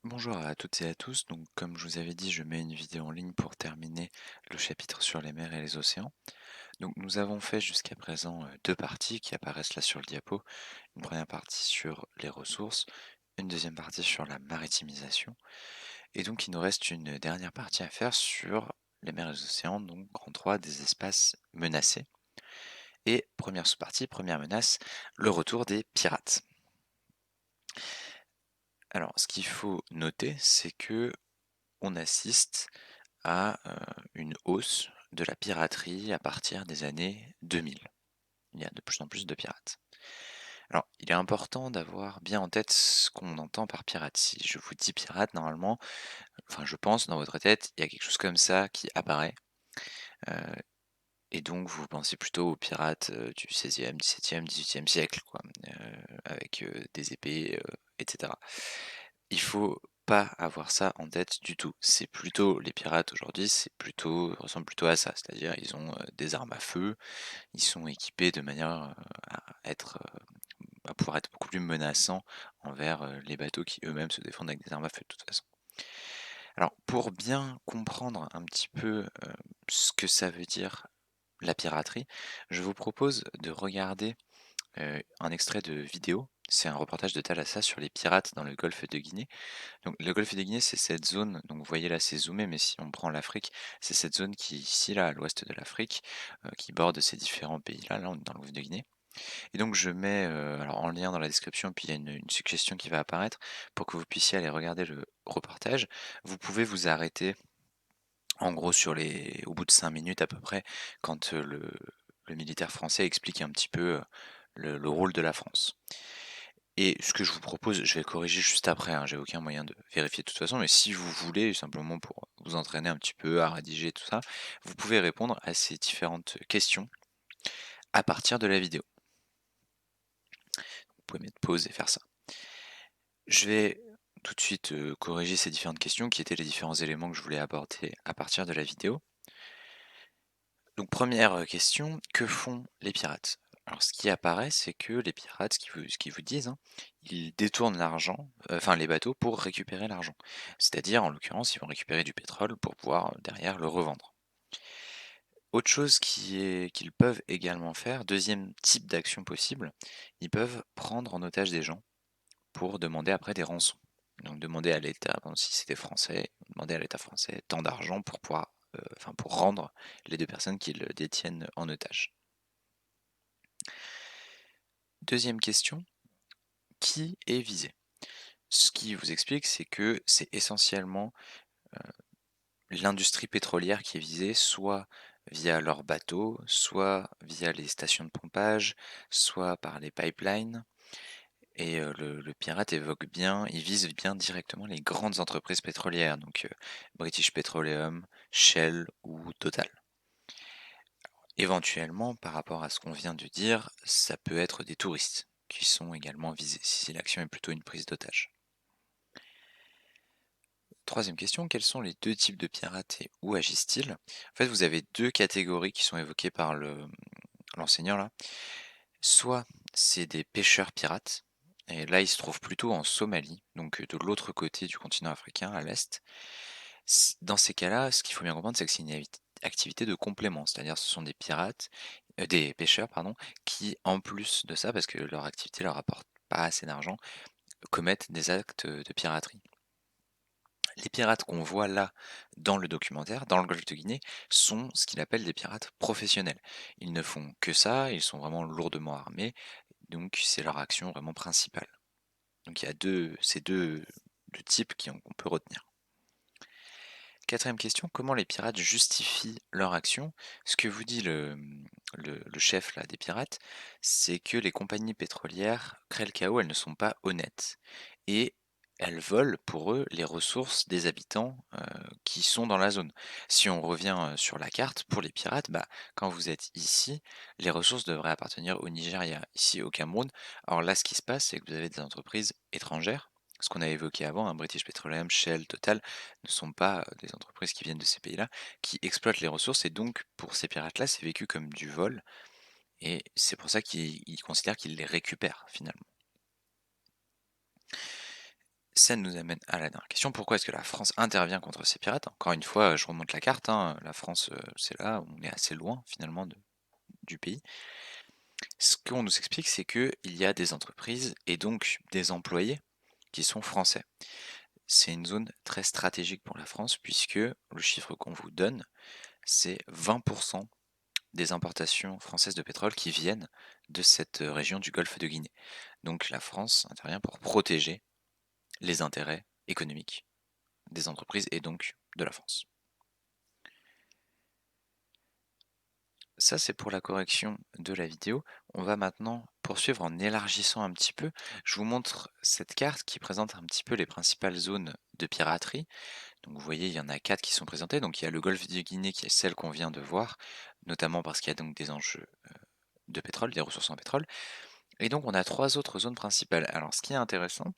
Bonjour à toutes et à tous. Donc, comme je vous avais dit, je mets une vidéo en ligne pour terminer le chapitre sur les mers et les océans. Donc, nous avons fait jusqu'à présent deux parties qui apparaissent là sur le diapo. Une première partie sur les ressources, une deuxième partie sur la maritimisation. Et donc, il nous reste une dernière partie à faire sur les mers et les océans, donc en 3 des espaces menacés. Et première sous-partie, première menace, le retour des pirates. Alors, ce qu'il faut noter, c'est que on assiste à une hausse de la piraterie à partir des années 2000. Il y a de plus en plus de pirates. Alors, il est important d'avoir bien en tête ce qu'on entend par pirate. Si je vous dis pirate, normalement, enfin je pense dans votre tête, il y a quelque chose comme ça qui apparaît. euh, et donc vous pensez plutôt aux pirates du 16e, 17e, 18e siècle, quoi, avec des épées, etc. Il faut pas avoir ça en tête du tout. C'est plutôt les pirates aujourd'hui, c'est plutôt ressemble plutôt à ça, c'est-à-dire ils ont des armes à feu, ils sont équipés de manière à être à pouvoir être beaucoup plus menaçants envers les bateaux qui eux-mêmes se défendent avec des armes à feu de toute façon. Alors pour bien comprendre un petit peu ce que ça veut dire la piraterie, je vous propose de regarder un extrait de vidéo. C'est un reportage de Thalassa sur les pirates dans le golfe de Guinée. Donc le golfe de Guinée, c'est cette zone, donc vous voyez là c'est zoomé, mais si on prend l'Afrique, c'est cette zone qui est ici, là, à l'ouest de l'Afrique, qui borde ces différents pays-là, là on est dans le golfe de Guinée. Et donc je mets alors en lien dans la description, puis il y a une suggestion qui va apparaître pour que vous puissiez aller regarder le reportage. Vous pouvez vous arrêter en gros au bout de 5 minutes à peu près, quand le militaire français explique un petit peu le rôle de la France. Et ce que je vous propose, je vais le corriger juste après, hein, j'ai aucun moyen de vérifier de toute façon, mais si vous voulez, simplement pour vous entraîner un petit peu à rédiger tout ça, vous pouvez répondre à ces différentes questions à partir de la vidéo. Vous pouvez mettre pause et faire ça. Je vais tout de suite corriger ces différentes questions qui étaient les différents éléments que je voulais aborder à partir de la vidéo. Donc première question, que font les pirates? Alors ce qui apparaît, c'est que les pirates, ce qu'ils vous disent, hein, ils détournent l'argent, enfin les bateaux pour récupérer l'argent. C'est-à-dire, en l'occurrence, ils vont récupérer du pétrole pour pouvoir derrière le revendre. Autre chose qu'ils peuvent également faire, deuxième type d'action possible, ils peuvent prendre en otage des gens pour demander après des rançons. Donc demander à l'État, bon, si c'était français, demander à l'État français tant d'argent pour pouvoir, enfin pour rendre les deux personnes qui le détiennent en otage. Deuxième question, qui est visé? Ce qui vous explique, c'est que c'est essentiellement l'industrie pétrolière qui est visée, soit via leurs bateaux, soit via les stations de pompage, soit par les pipelines. Et le pirate évoque bien, il vise bien directement les grandes entreprises pétrolières, donc British Petroleum, Shell ou Total. Éventuellement, par rapport à ce qu'on vient de dire, ça peut être des touristes qui sont également visés, si l'action est plutôt une prise d'otage. Troisième question, quels sont les deux types de pirates et où agissent-ils? En fait, vous avez deux catégories qui sont évoquées par l'enseignant là. Soit c'est des pêcheurs pirates, et là ils se trouvent plutôt en Somalie, donc de l'autre côté du continent africain, à l'est. Dans ces cas-là, ce qu'il faut bien comprendre, c'est que c'est une activité de complément, c'est-à-dire ce sont des pirates, des pêcheurs, pardon, qui en plus de ça, parce que leur activité leur apporte pas assez d'argent, commettent des actes de piraterie. Les pirates qu'on voit là dans le documentaire, dans le golfe de Guinée, sont ce qu'il appelle des pirates professionnels. Ils ne font que ça, ils sont vraiment lourdement armés, donc c'est leur action vraiment principale. Donc il y a ces deux types qu'on peut retenir. Quatrième question, comment les pirates justifient leur action? Ce que vous dit le chef là, des pirates, c'est que les compagnies pétrolières créent le chaos, elles ne sont pas honnêtes. Et elles volent pour eux les ressources des habitants qui sont dans la zone. Si on revient sur la carte, pour les pirates, bah, quand vous êtes ici, les ressources devraient appartenir au Nigeria, ici au Cameroun. Alors là, ce qui se passe, c'est que vous avez des entreprises étrangères, ce qu'on a évoqué avant, hein, British Petroleum, Shell, Total, ne sont pas des entreprises qui viennent de ces pays-là, qui exploitent les ressources, et donc pour ces pirates-là, c'est vécu comme du vol, et c'est pour ça qu'ils considèrent qu'ils les récupèrent finalement. ça nous amène à la dernière question. Pourquoi est-ce que la France intervient contre ces pirates? Encore une fois, je remonte la carte, hein, la France, c'est là, on est assez loin finalement du pays. Ce qu'on nous explique, c'est qu'il y a des entreprises et donc des employés qui sont français. C'est une zone très stratégique pour la France puisque le chiffre qu'on vous donne, c'est 20% des importations françaises de pétrole qui viennent de cette région du Golfe de Guinée. Donc la France intervient pour protéger les intérêts économiques des entreprises et donc de la France. Ça, c'est pour la correction de la vidéo. On va maintenant poursuivre en élargissant un petit peu. Je vous montre cette carte qui présente un petit peu les principales zones de piraterie. Donc vous voyez, il y en a 4 qui sont présentées. Donc il y a le golfe de Guinée qui est celle qu'on vient de voir, notamment parce qu'il y a donc des enjeux de pétrole, des ressources en pétrole. Et donc on a 3 autres zones principales. Alors ce qui est intéressant,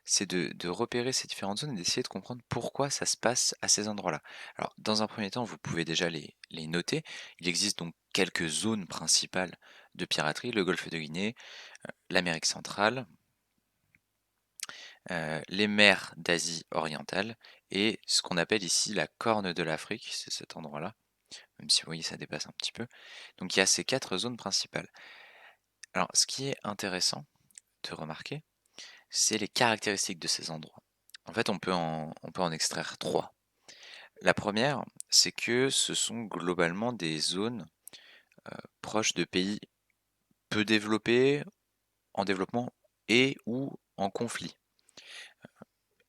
c'est de repérer ces différentes zones et d'essayer de comprendre pourquoi ça se passe à ces endroits-là. Alors, dans un premier temps, vous pouvez déjà les noter. Il existe donc quelques zones principales de piraterie, le golfe de Guinée, l'Amérique centrale, les mers d'Asie orientale et ce qu'on appelle ici la Corne de l'Afrique, c'est cet endroit-là, même si vous voyez ça dépasse un petit peu. Donc il y a ces 4 zones principales. Alors, ce qui est intéressant de remarquer, c'est les caractéristiques de ces endroits. En fait, on peut en extraire 3. La première, c'est que ce sont globalement des zones proches de pays peu développés, en développement et ou en conflit.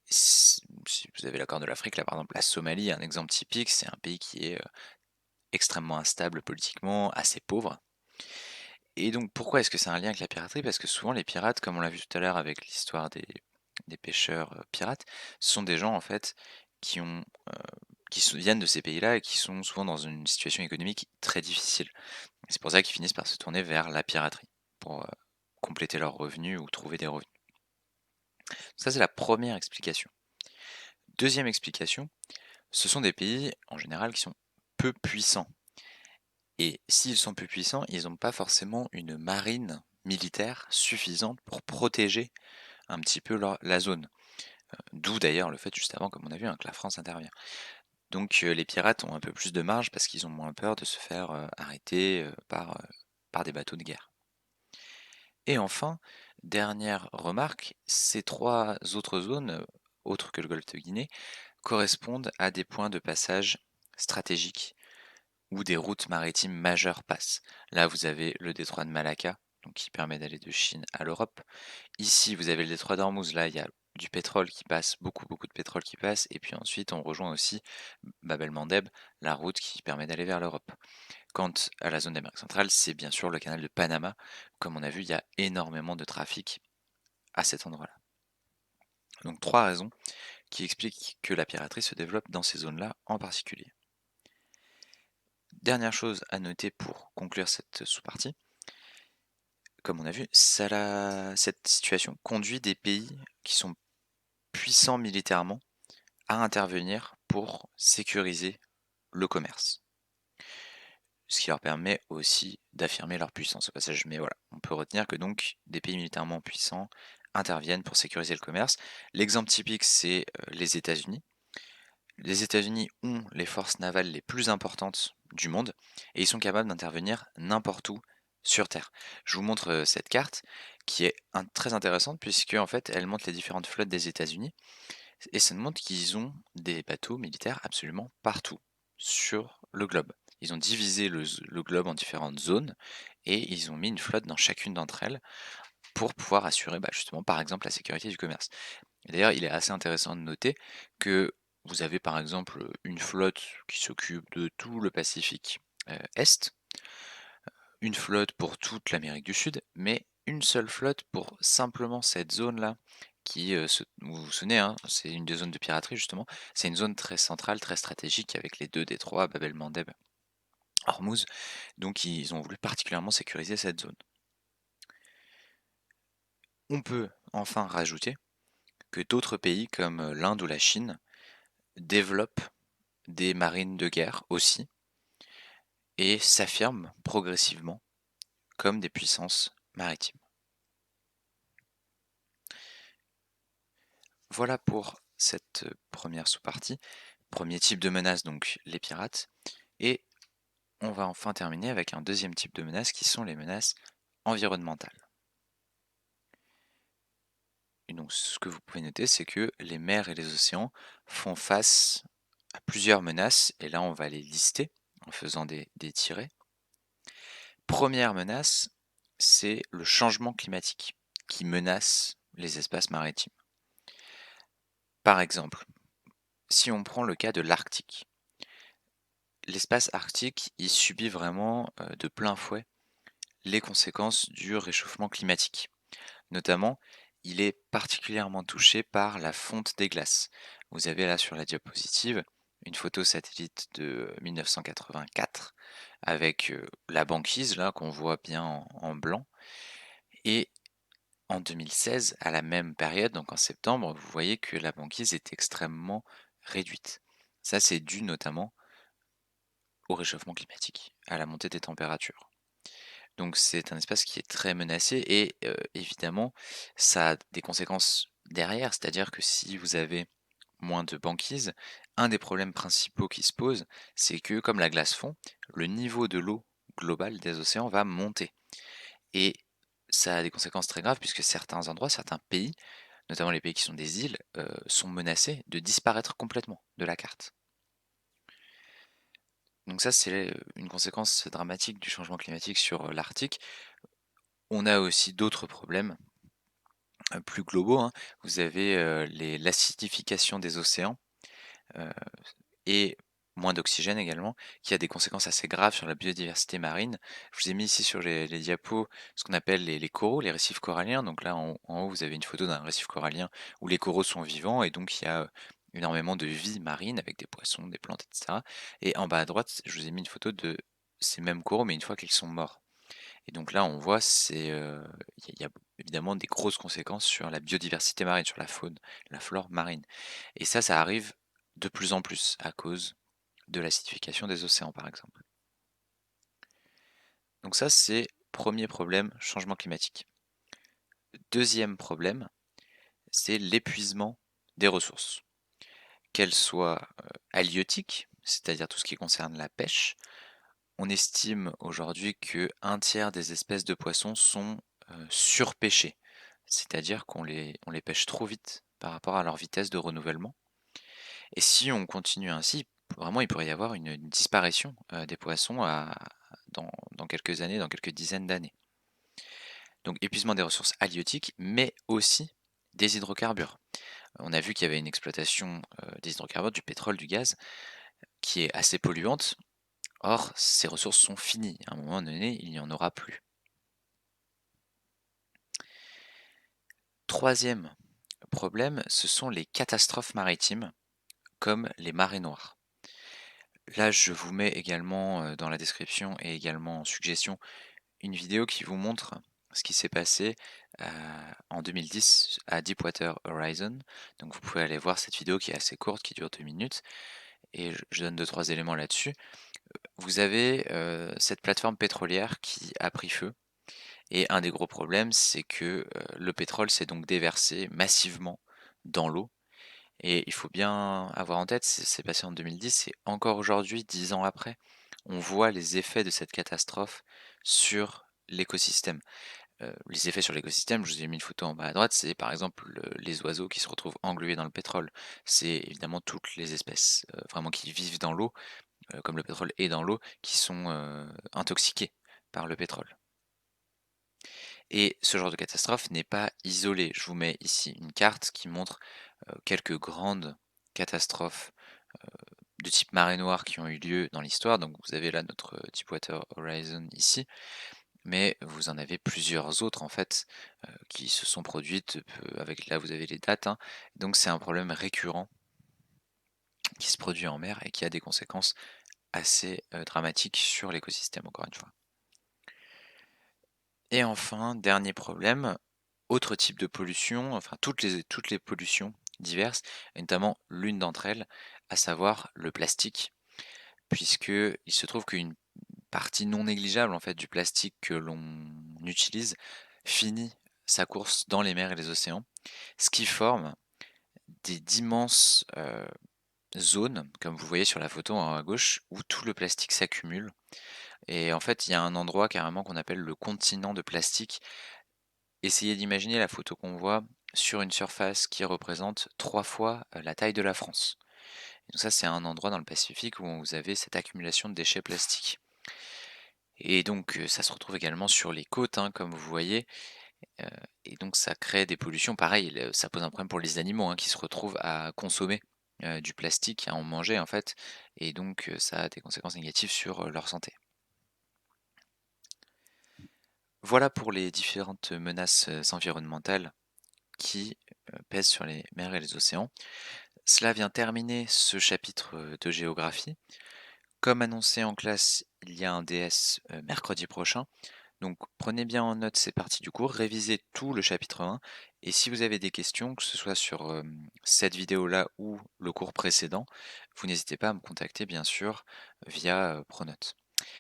Si vous avez la Corne de l'Afrique, là par exemple la Somalie, un exemple typique, c'est un pays qui est extrêmement instable politiquement, assez pauvre. Et donc pourquoi est-ce que c'est un lien avec la piraterie? Parce que souvent les pirates, comme on l'a vu tout à l'heure avec l'histoire des pêcheurs pirates, sont des gens en fait qui ont viennent de ces pays-là et qui sont souvent dans une situation économique très difficile. C'est pour ça qu'ils finissent par se tourner vers la piraterie, pour compléter leurs revenus ou trouver des revenus. Ça, c'est la première explication. Deuxième explication, ce sont des pays, en général, qui sont peu puissants. Et s'ils sont peu puissants, ils n'ont pas forcément une marine militaire suffisante pour protéger un petit peu la zone. D'où d'ailleurs le fait, juste avant, comme on a vu, hein, que la France intervient. Donc les pirates ont un peu plus de marge parce qu'ils ont moins peur de se faire arrêter par des bateaux de guerre. Et enfin, dernière remarque, ces 3 autres zones, autres que le golfe de Guinée, correspondent à des points de passage stratégiques où des routes maritimes majeures passent. Là, vous avez le détroit de Malacca, donc qui permet d'aller de Chine à l'Europe. Ici, vous avez le détroit d'Ormuz, là, il y a du pétrole qui passe, beaucoup de pétrole qui passe, et puis ensuite on rejoint aussi Bab el-Mandeb, la route qui permet d'aller vers l'Europe. Quant à la zone d'Amérique centrale, c'est bien sûr le canal de Panama. Comme on a vu, il y a énormément de trafic à cet endroit-là. Donc 3 raisons qui expliquent que la piraterie se développe dans ces zones-là en particulier. Dernière chose à noter pour conclure cette sous-partie, comme on a vu, cette situation conduit des pays qui sont puissants militairement à intervenir pour sécuriser le commerce. Ce qui leur permet aussi d'affirmer leur puissance au passage. Mais voilà, on peut retenir que donc des pays militairement puissants interviennent pour sécuriser le commerce. L'exemple typique, c'est les États-Unis. Les États-Unis ont les forces navales les plus importantes du monde et ils sont capables d'intervenir n'importe où sur Terre. Je vous montre cette carte qui est très intéressante puisque en fait elle montre les différentes flottes des États-Unis et ça nous montre qu'ils ont des bateaux militaires absolument partout sur le globe. Ils ont divisé le globe en différentes zones et ils ont mis une flotte dans chacune d'entre elles pour pouvoir assurer justement par exemple la sécurité du commerce. Et d'ailleurs, il est assez intéressant de noter que vous avez par exemple une flotte qui s'occupe de tout le Pacifique Est, une flotte pour toute l'Amérique du Sud, mais une seule flotte pour simplement cette zone-là, qui, vous vous souvenez, hein, c'est une des zones de piraterie justement, c'est une zone très centrale, très stratégique avec les 2 détroits, Bab el-Mandeb, Hormuz, donc ils ont voulu particulièrement sécuriser cette zone. On peut enfin rajouter que d'autres pays comme l'Inde ou la Chine développent des marines de guerre aussi, et s'affirment progressivement comme des puissances maritimes. Voilà pour cette première sous-partie. Premier type de menace, donc les pirates. Et on va enfin terminer avec un deuxième type de menace qui sont les menaces environnementales. Et donc ce que vous pouvez noter, c'est que les mers et les océans font face à plusieurs menaces, et là on va les lister en faisant des tirets. Première menace, c'est le changement climatique qui menace les espaces maritimes. Par exemple, si on prend le cas de l'Arctique, l'espace arctique, il subit vraiment de plein fouet les conséquences du réchauffement climatique. Notamment, il est particulièrement touché par la fonte des glaces. Vous avez là sur la diapositive une photo satellite de 1984 avec la banquise là qu'on voit bien en blanc. Et en 2016, à la même période, donc en septembre, vous voyez que la banquise est extrêmement réduite. Ça, c'est dû notamment au réchauffement climatique, à la montée des températures. Donc c'est un espace qui est très menacé et évidemment, ça a des conséquences derrière, c'est-à-dire que si vous avez moins de banquise, un des problèmes principaux qui se posent, c'est que comme la glace fond, le niveau de l'eau globale des océans va monter. Et ça a des conséquences très graves puisque certains endroits, certains pays, notamment les pays qui sont des îles, sont menacés de disparaître complètement de la carte. Donc ça, c'est une conséquence dramatique du changement climatique sur l'Arctique. On a aussi d'autres problèmes plus globaux, hein. Vous avez l'acidification des océans euh, et moins d'oxygène également, qui a des conséquences assez graves sur la biodiversité marine. Je vous ai mis ici sur les diapos ce qu'on appelle les coraux, les récifs coralliens. Donc là, en haut, vous avez une photo d'un récif corallien où les coraux sont vivants et donc il y a énormément de vie marine avec des poissons, des plantes, etc. Et en bas à droite, je vous ai mis une photo de ces mêmes coraux, mais une fois qu'ils sont morts. Et donc là, on voit, il y a évidemment des grosses conséquences sur la biodiversité marine, sur la faune, la flore marine. Et ça arrive de plus en plus à cause de l'acidification des océans, par exemple. Donc ça, c'est premier problème, changement climatique. Deuxième problème, c'est l'épuisement des ressources, qu'elles soient halieutiques, c'est-à-dire tout ce qui concerne la pêche. On estime aujourd'hui que un tiers des espèces de poissons sont surpêchées, c'est-à-dire on les pêche trop vite par rapport à leur vitesse de renouvellement. Et si on continue ainsi, vraiment il pourrait y avoir une disparition des poissons dans quelques années, dans quelques dizaines d'années. Donc épuisement des ressources halieutiques, mais aussi des hydrocarbures. On a vu qu'il y avait une exploitation des hydrocarbures, du pétrole, du gaz, qui est assez polluante. Or, ces ressources sont finies. À un moment donné, il n'y en aura plus. Troisième problème, ce sont les catastrophes maritimes, comme les marées noires. Là, je vous mets également dans la description et également en suggestion une vidéo qui vous montre ce qui s'est passé en 2010 à Deepwater Horizon. Donc vous pouvez aller voir cette vidéo qui est assez courte, qui dure 2 minutes, et je donne 2-3 éléments là-dessus. Vous avez cette plateforme pétrolière qui a pris feu, et un des gros problèmes, c'est que le pétrole s'est donc déversé massivement dans l'eau. Et il faut bien avoir en tête, c'est passé en 2010, et encore aujourd'hui, 10 ans après, on voit les effets de cette catastrophe sur l'écosystème. Les effets sur l'écosystème, je vous ai mis une photo en bas à droite, c'est par exemple les oiseaux qui se retrouvent englués dans le pétrole. C'est évidemment toutes les espèces vraiment qui vivent dans l'eau, comme le pétrole est dans l'eau, qui sont intoxiquées par le pétrole. Et ce genre de catastrophe n'est pas isolé. Je vous mets ici une carte qui montre quelques grandes catastrophes de type marée noire qui ont eu lieu dans l'histoire. Donc vous avez là notre Deepwater Horizon ici, mais vous en avez plusieurs autres en fait qui se sont produites. Avec là vous avez les dates, hein. Donc c'est un problème récurrent qui se produit en mer et qui a des conséquences assez dramatiques sur l'écosystème, encore une fois. Et enfin, dernier problème, autre type de pollution, enfin toutes les pollutions diverses, et notamment l'une d'entre elles, à savoir le plastique, puisque il se trouve qu'une partie non négligeable en fait du plastique que l'on utilise finit sa course dans les mers et les océans, ce qui forme d'immenses, zones, comme vous voyez sur la photo en haut à gauche, où tout le plastique s'accumule et en fait, il y a un endroit carrément qu'on appelle le continent de plastique. Essayez d'imaginer la photo qu'on voit sur une surface qui représente 3 fois, la taille de la France. Et donc ça, c'est un endroit dans le Pacifique où vous avez cette accumulation de déchets plastiques. Et donc, ça se retrouve également sur les côtes, hein, comme vous voyez, heu et donc ça crée des pollutions. Pareil, ça pose un problème pour les animaux, hein, qui se retrouvent à consommer, du plastique, à en manger, en fait et donc, ça a des conséquences négatives sur, leur santé. Voilà pour les différentes menaces, environnementales qui, pèsent sur les mers et les océans. Cela vient terminer ce chapitre, de géographie. Comme annoncé en classe, il y a un DS, mercredi prochain. Donc prenez bien en note ces parties du cours, révisez tout le chapitre 1 et si vous avez des questions, que ce soit sur, cette vidéo-là ou le cours précédent, vous n'hésitez pas à me contacter bien sûr via, Pronote.